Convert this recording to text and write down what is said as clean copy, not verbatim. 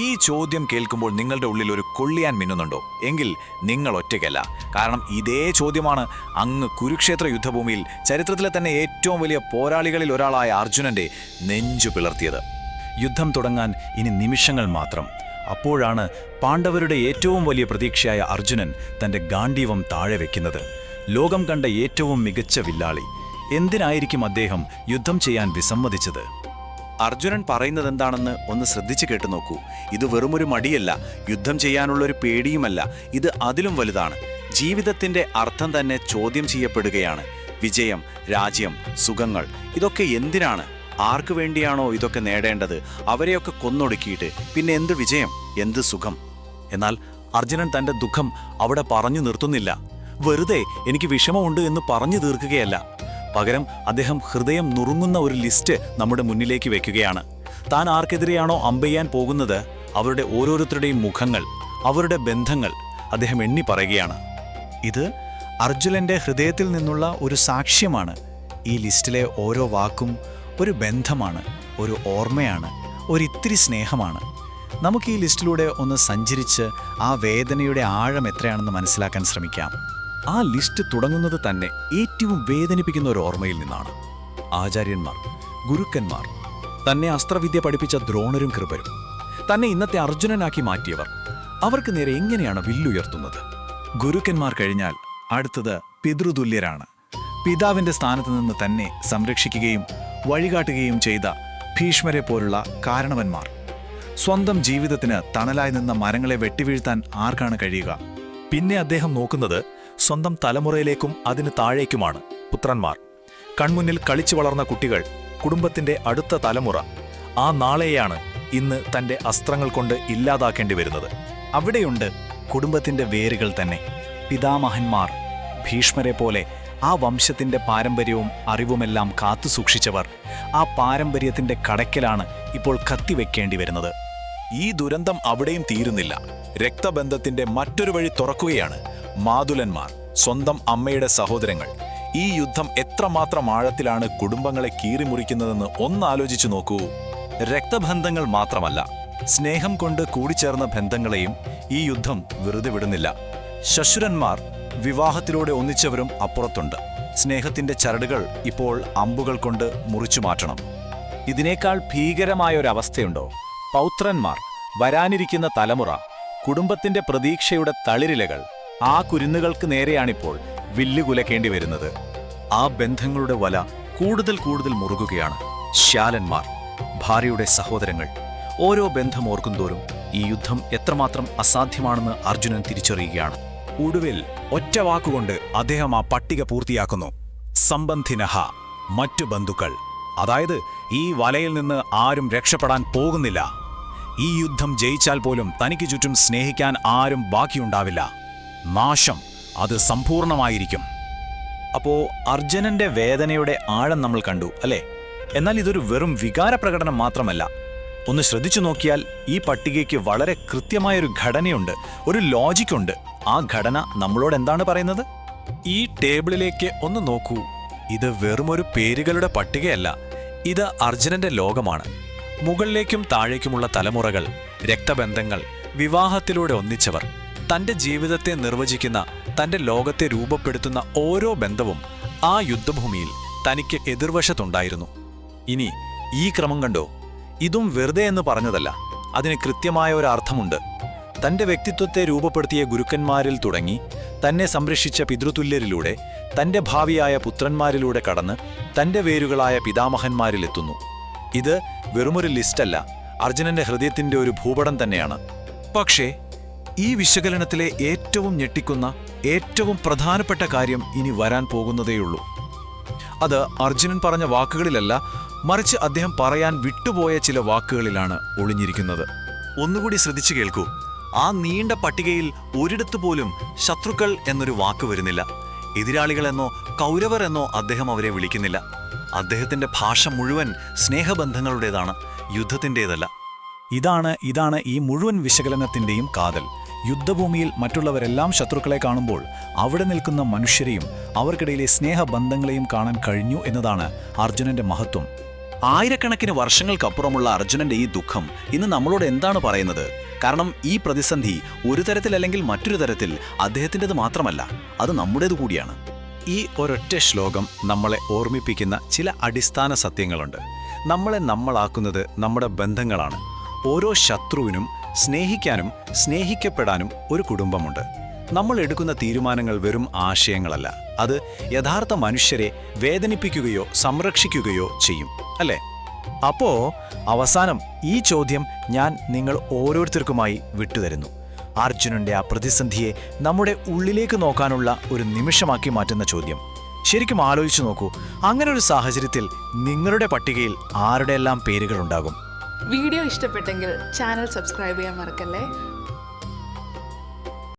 ഈ ചോദ്യം കേൾക്കുമ്പോൾ നിങ്ങളുടെ ഉള്ളിൽ ഒരു കൊള്ളിയാൻ മിന്നുന്നുണ്ടോ? എങ്കിൽ നിങ്ങൾ ഒറ്റയ്ക്കല്ല. കാരണം ഇതേ ചോദ്യമാണ് അങ്ങ് കുരുക്ഷേത്ര യുദ്ധഭൂമിയിൽ ചരിത്രത്തിലെ തന്നെ ഏറ്റവും വലിയ പോരാളികളിൽ ഒരാളായ അർജുനന്റെ നെഞ്ചു പിളർത്തിയത്. യുദ്ധം തുടങ്ങാൻ ഇനി നിമിഷങ്ങൾ മാത്രം. അപ്പോഴാണ് പാണ്ഡവരുടെ ഏറ്റവും വലിയ പ്രതീക്ഷയായ അർജുനൻ തൻ്റെ ഗാണ്ഡീവം താഴെ വെക്കുന്നത്. ലോകം കണ്ട ഏറ്റവും മികച്ച വില്ലാളി. എന്തിനായിരിക്കും അദ്ദേഹം യുദ്ധം ചെയ്യാൻ വിസമ്മതിച്ചത്? അർജുനൻ പറയുന്നത് എന്താണെന്ന് ഒന്ന് ശ്രദ്ധിച്ചു കേട്ടു നോക്കൂ. ഇത് വെറുമൊരു മടിയല്ല, യുദ്ധം ചെയ്യാനുള്ളൊരു പേടിയുമല്ല. ഇത് അതിലും വലുതാണ്. ജീവിതത്തിൻ്റെ അർത്ഥം തന്നെ ചോദ്യം ചെയ്യപ്പെടുകയാണ്. വിജയം, രാജ്യം, സുഖങ്ങൾ, ഇതൊക്കെ എന്തിനാണ്? ആർക്കു വേണ്ടിയാണോ ഇതൊക്കെ നേടേണ്ടത്? അവരെയൊക്കെ കൊന്നൊടുക്കിയിട്ട് പിന്നെ എന്ത് വിജയം, എന്ത് സുഖം? എന്നാൽ അർജുനൻ തൻ്റെ ദുഃഖം അവിടെ പറഞ്ഞു നിർത്തുന്നില്ല. വെറുതെ എനിക്ക് വിഷമമുണ്ട് എന്ന് പറഞ്ഞു തീർക്കുകയല്ല. പകരം അദ്ദേഹം ഹൃദയം നുറുങ്ങുന്ന ഒരു ലിസ്റ്റ് നമ്മുടെ മുന്നിലേക്ക് വെക്കുകയാണ്. താൻ ആർക്കെതിരെയാണോ അമ്പെയ്യാൻ പോകുന്നത് അവരുടെ ഓരോരുത്തരുടെയും മുഖങ്ങൾ, അവരുടെ ബന്ധങ്ങൾ അദ്ദേഹം എണ്ണി പറയുകയാണ്. ഇത് അർജുനന്റെ ഹൃദയത്തിൽ നിന്നുള്ള ഒരു സാക്ഷ്യമാണ്. ഈ ലിസ്റ്റിലെ ഓരോ വാക്കും ഒരു ബന്ധമാണ്, ഒരു ഓർമ്മയാണ്, ഒരിത്തിരി സ്നേഹമാണ്. നമുക്ക് ഈ ലിസ്റ്റിലൂടെ ഒന്ന് സഞ്ചരിച്ച് ആ വേദനയുടെ ആഴം എത്രയാണെന്ന് മനസ്സിലാക്കാൻ ശ്രമിക്കാം. ആ ലിസ്റ്റ് തുടങ്ങുന്നത് തന്നെ ഏറ്റവും വേദനിപ്പിക്കുന്ന ഒരു ഓർമ്മയിൽ നിന്നാണ്. ആചാര്യന്മാർ, ഗുരുക്കന്മാർ, തന്നെ അസ്ത്രവിദ്യ പഠിപ്പിച്ച ദ്രോണരും കൃപരും, തന്നെ ഇന്നത്തെ അർജുനനാക്കി മാറ്റിയവർ, അവർക്ക് നേരെ എങ്ങനെയാണ് വില്ലുയർത്തുന്നത്? ഗുരുക്കന്മാർ കഴിഞ്ഞാൽ അടുത്തത് പിതൃതുല്യരാണ്. പിതാവിൻ്റെ സ്ഥാനത്ത് നിന്ന് തന്നെ സംരക്ഷിക്കുകയും വഴികാട്ടുകയും ചെയ്ത ഭീഷ്മരെ പോലുള്ള കാരണവന്മാർ. സ്വന്തം ജീവിതത്തിന് തണലായി നിന്ന മരങ്ങളെ വെട്ടിവീഴ്ത്താൻ ആർക്കാണ് കഴിയുക? പിന്നെ അദ്ദേഹം നോക്കുന്നത് സ്വന്തം തലമുറയിലേക്കും അതിന് താഴേക്കുമാണ്. പുത്രന്മാർ, കൺമുന്നിൽ കളിച്ചു വളർന്ന കുട്ടികൾ, കുടുംബത്തിന്റെ അടുത്ത തലമുറ. ആ നാളെയാണ് ഇന്ന് തന്റെ അസ്ത്രങ്ങൾ കൊണ്ട് ഇല്ലാതാക്കേണ്ടി വരുന്നത്. അവിടെയുണ്ട് കുടുംബത്തിന്റെ വേരുകൾ തന്നെ. പിതാമഹന്മാർ, ഭീഷ്മരെ പോലെ ആ വംശത്തിന്റെ പാരമ്പര്യവും അറിവുമെല്ലാം കാത്തുസൂക്ഷിച്ചവർ. ആ പാരമ്പര്യത്തിന്റെ കടയ്ക്കലാണ് ഇപ്പോൾ കത്തിവെക്കേണ്ടി വരുന്നത്. ഈ ദുരന്തം അവിടെയും തീരുന്നില്ല. രക്തബന്ധത്തിന്റെ മറ്റൊരു വഴി തുറക്കുകയാണ്. മാതുലന്മാർ, സ്വന്തം അമ്മയുടെ സഹോദരങ്ങൾ. ഈ യുദ്ധം എത്രമാത്രം ആഴത്തിലാണ് കുടുംബങ്ങളെ കീറിമുറിക്കുന്നതെന്ന് ഒന്നാലോചിച്ചു നോക്കൂ. രക്തബന്ധങ്ങൾ മാത്രമല്ല, സ്നേഹം കൊണ്ട് കൂടിച്ചേർന്ന ബന്ധങ്ങളെയും ഈ യുദ്ധം വെറുതെ വിടുന്നില്ല. ശശുരന്മാർ, വിവാഹത്തിലൂടെ ഒന്നിച്ചവരും അപ്പുറത്തുണ്ട്. സ്നേഹത്തിന്റെ ചരടുകൾ ഇപ്പോൾ അമ്പുകൾ കൊണ്ട് മുറിച്ചു മാറ്റണം. ഇതിനേക്കാൾ ഭീകരമായൊരവസ്ഥയുണ്ടോ? പൗത്രന്മാർ, വരാനിരിക്കുന്ന തലമുറ, കുടുംബത്തിന്റെ പ്രതീക്ഷയുടെ തളിരിലകൾ. ആ കുരുന്നുകൾക്ക് നേരെയാണിപ്പോൾ വില്ലുകുലക്കേണ്ടി വരുന്നത്. ആ ബന്ധങ്ങളുടെ വല കൂടുതൽ കൂടുതൽ മുറുകുകയാണ്. ശ്യാലന്മാർ, ഭാര്യയുടെ സഹോദരങ്ങൾ. ഓരോ ബന്ധം ഓർക്കുന്തോറും ഈ യുദ്ധം എത്രമാത്രം അസാധ്യമാണെന്ന് അർജുനൻ തിരിച്ചറിയുകയാണ്. ഒടുവിൽ ഒറ്റ വാക്കുകൊണ്ട് അദ്ദേഹം ആ പട്ടിക പൂർത്തിയാക്കുന്നു. സംബന്ധിനഹ, മറ്റു ബന്ധുക്കൾ. അതായത് ഈ വലയിൽ നിന്ന് ആരും രക്ഷപ്പെടാൻ പോകുന്നില്ല. ഈ യുദ്ധം ജയിച്ചാൽ പോലും തനിക്ക് ചുറ്റും സ്നേഹിക്കാൻ ആരും ബാക്കിയുണ്ടാവില്ല. നാശം അത് സമ്പൂർണമായിരിക്കും. അപ്പോ അർജുനന്റെ വേദനയുടെ ആഴം നമ്മൾ കണ്ടു, അല്ലേ? എന്നാൽ ഇതൊരു വെറും വികാര പ്രകടനം മാത്രമല്ല. ഒന്ന് ശ്രദ്ധിച്ചു നോക്കിയാൽ ഈ പട്ടികയ്ക്ക് വളരെ കൃത്യമായൊരു ഘടനയുണ്ട്, ഒരു ലോജിക്കുണ്ട്. ആ ഘടന നമ്മളോട് എന്താണ് പറയുന്നത്? ഈ ടേബിളിലേക്ക് ഒന്ന് നോക്കൂ. ഇത് വെറുമൊരു പേരുകളുടെ പട്ടികയല്ല. ഇത് അർജുനന്റെ ലോകമാണ്. മുകളിലേക്കും താഴേക്കുമുള്ള തലമുറകൾ, രക്തബന്ധങ്ങൾ, വിവാഹത്തിലൂടെ ഒന്നിച്ചവർ. തൻ്റെ ജീവിതത്തെ നിർവചിക്കുന്ന, തൻ്റെ ലോകത്തെ രൂപപ്പെടുത്തുന്ന ഓരോ ബന്ധവും ആ യുദ്ധഭൂമിയിൽ തനിക്ക് എതിർവശത്തുണ്ടായിരുന്നു. ഇനി ഈ ക്രമം കണ്ടോ? ഇതും വെറുതെ എന്ന് പറഞ്ഞതല്ല. അതിന് കൃത്യമായ ഒരു അർത്ഥമുണ്ട്. തൻ്റെ വ്യക്തിത്വത്തെ രൂപപ്പെടുത്തിയ ഗുരുക്കന്മാരിൽ തുടങ്ങി, തന്നെ സംരക്ഷിച്ച പിതൃതുല്യരിലൂടെ, തൻ്റെ ഭാവിയായ പുത്രന്മാരിലൂടെ കടന്ന് തൻ്റെ വേരുകളായ പിതാമഹന്മാരിലെത്തുന്നു. ഇത് വെറുമൊരു ലിസ്റ്റല്ല, അർജുനന്റെ ഹൃദയത്തിൻ്റെ ഒരു ഭൂപടം തന്നെയാണ്. പക്ഷേ ഈ വിശകലനത്തിലെ ഏറ്റവും ഞെട്ടിക്കുന്ന, ഏറ്റവും പ്രധാനപ്പെട്ട കാര്യം ഇനി വരാൻ പോകുന്നതേയുള്ളൂ. അത് അർജുനൻ പറഞ്ഞ വാക്കുകളിലല്ല, മറിച്ച് അദ്ദേഹം പറയാൻ വിട്ടുപോയ ചില വാക്കുകളിലാണ് ഒളിഞ്ഞിരിക്കുന്നത്. ഒന്നുകൂടി ശ്രദ്ധിച്ചു കേൾക്കൂ. ആ നീണ്ട പട്ടികയിൽ ഒരിടത്തു പോലും ശത്രുക്കൾ എന്നൊരു വാക്ക് വരുന്നില്ല. എതിരാളികളെന്നോ കൗരവർ എന്നോ അദ്ദേഹം അവരെ വിളിക്കുന്നില്ല. അദ്ദേഹത്തിന്റെ ഭാഷ മുഴുവൻ സ്നേഹബന്ധങ്ങളുടേതാണ്, യുദ്ധത്തിൻ്റേതല്ല. ഇതാണ് ഈ മുഴുവൻ വിശകലനത്തിൻ്റെയും കാതൽ. യുദ്ധഭൂമിയിൽ മറ്റുള്ളവരെല്ലാം ശത്രുക്കളെ കാണുമ്പോൾ അവിടെ നിൽക്കുന്ന മനുഷ്യരെയും അവർക്കിടയിലെ സ്നേഹബന്ധങ്ങളെയും കാണാൻ കഴിഞ്ഞു എന്നതാണ് അർജുനന്റെ മഹത്വം. ആയിരക്കണക്കിന് വർഷങ്ങൾക്കപ്പുറമുള്ള അർജുനന്റെ ഈ ദുഃഖം ഇന്ന് നമ്മളോട് എന്താണ് പറയുന്നത്? കാരണം ഈ പ്രതിസന്ധി ഒരു തരത്തിലല്ലെങ്കിൽ മറ്റൊരു തരത്തിൽ അദ്ദേഹത്തിൻ്റെത് മാത്രമല്ല, അത് നമ്മുടേത് കൂടിയാണ്. ഈ ഒരൊറ്റ ശ്ലോകം നമ്മളെ ഓർമ്മിപ്പിക്കുന്ന ചില അടിസ്ഥാന സത്യങ്ങളുണ്ട്. നമ്മളെ നമ്മളാക്കുന്നത് നമ്മുടെ ബന്ധങ്ങളാണ്. ഓരോ ശത്രുവിനും സ്നേഹിക്കാനും സ്നേഹിക്കപ്പെടാനും ഒരു കുടുംബമുണ്ട്. നമ്മൾ എടുക്കുന്ന തീരുമാനങ്ങൾ വെറും ആശയങ്ങളല്ല, അത് യഥാർത്ഥ മനുഷ്യരെ വേദനിപ്പിക്കുകയോ സംരക്ഷിക്കുകയോ ചെയ്യും, അല്ലേ? അപ്പോ അവസാനം ഈ ചോദ്യം ഞാൻ നിങ്ങൾ ഓരോരുത്തർക്കുമായി വിട്ടുതരുന്നു. അർജുനന്റെ ആ പ്രതിസന്ധിയെ നമ്മുടെ ഉള്ളിലേക്ക് നോക്കാനുള്ള ഒരു നിമിഷമാക്കി മാറ്റുന്ന ചോദ്യം. ശരിക്കും ആലോചിച്ചു നോക്കൂ, അങ്ങനെ ഒരു സാഹചര്യത്തിൽ നിങ്ങളുടെ പട്ടികയിൽ ആരുടെയെല്ലാം പേരുകളുണ്ടാകും? വീഡിയോ ഇഷ്ടപ്പെട്ടെങ്കിൽ ചാനൽ സബ്സ്ക്രൈബ് ചെയ്യാൻ മറക്കല്ലേ.